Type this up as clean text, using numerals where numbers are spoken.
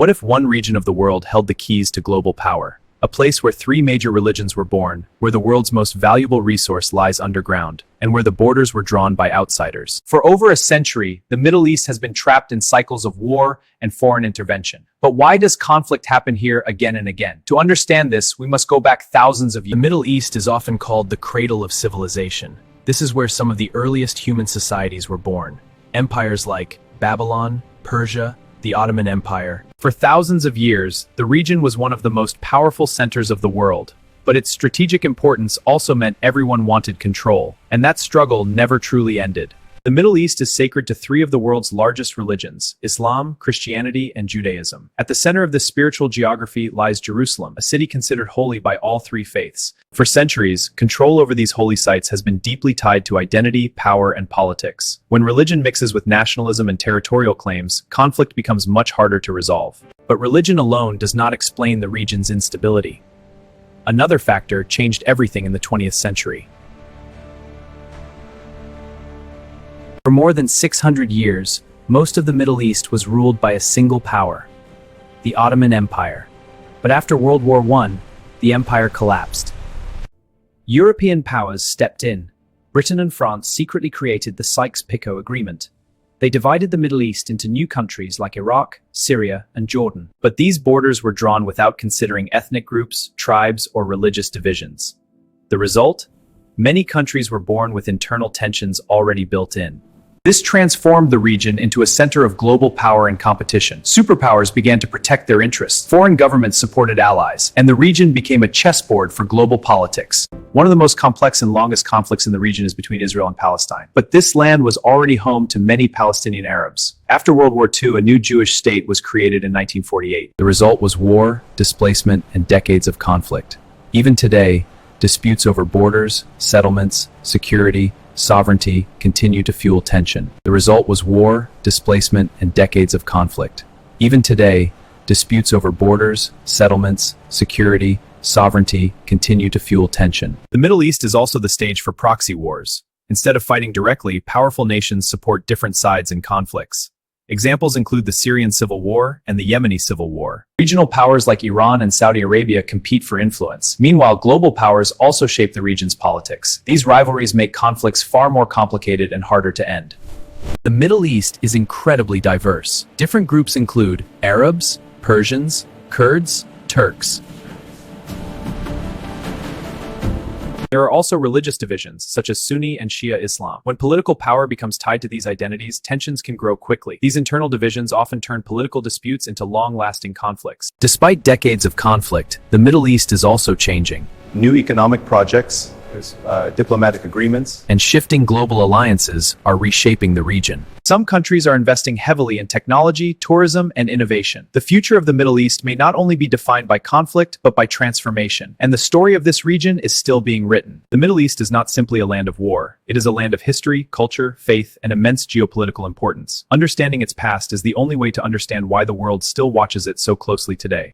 What if one region of the world held the keys to global power? A place where three major religions were born, where the world's most valuable resource lies underground, and where the borders were drawn by outsiders. For over a century, the Middle East has been trapped in cycles of war and foreign intervention. But why does conflict happen here again and again? To understand this, we must go back thousands of years. The Middle East is often called the cradle of civilization. This is where some of the earliest human societies were born. Empires like Babylon, Persia, the Ottoman Empire. For thousands of years, the region was one of the most powerful centers of the world. But its strategic importance also meant everyone wanted control, and that struggle never truly ended. The Middle East is sacred to three of the world's largest religions: Islam, Christianity, and Judaism. At the center of this spiritual geography lies Jerusalem, a city considered holy by all three faiths. For centuries, control over these holy sites has been deeply tied to identity, power, and politics. When religion mixes with nationalism and territorial claims, conflict becomes much harder to resolve. But religion alone does not explain the region's instability. Another factor changed everything in the 20th century. For more than 600 years, most of the Middle East was ruled by a single power, the Ottoman Empire. But after World War I, the empire collapsed. European powers stepped in. Britain and France secretly created the Sykes-Picot Agreement. They divided the Middle East into new countries like Iraq, Syria, and Jordan. But these borders were drawn without considering ethnic groups, tribes, or religious divisions. The result? Many countries were born with internal tensions already built in. This transformed the region into a center of global power and competition. Superpowers began to protect their interests, foreign governments supported allies, and the region became a chessboard for global politics. One of the most complex and longest conflicts in the region is between Israel and Palestine. But this land was already home to many Palestinian Arabs. After World War II, a new Jewish state was created in 1948. The result was war, displacement, and decades of conflict. Even today, disputes over borders, settlements, security, sovereignty continue to fuel tension. The result was war, displacement, and decades of conflict. Even today, disputes over borders, settlements, security, sovereignty continue to fuel tension. The Middle East is also the stage for proxy wars. Instead of fighting directly, powerful nations support different sides in conflicts. Examples include the Syrian civil war and the Yemeni civil war. Regional powers like Iran and Saudi Arabia compete for influence. Meanwhile, global powers also shape the region's politics. These rivalries make conflicts far more complicated and harder to end. The Middle East is incredibly diverse. Different groups include Arabs, Persians, Kurds, Turks. There are also religious divisions, such as Sunni and Shia Islam. When political power becomes tied to these identities, tensions can grow quickly. These internal divisions often turn political disputes into long-lasting conflicts. Despite decades of conflict, the Middle East is also changing. New economic projects, diplomatic agreements, and shifting global alliances are reshaping the region. Some countries are investing heavily in technology, tourism, and innovation. The future of the Middle East may not only be defined by conflict, but by transformation. And the story of this region is still being written. The Middle East is not simply a land of war. It is a land of history, culture, faith, and immense geopolitical importance. Understanding its past is the only way to understand why the world still watches it so closely today.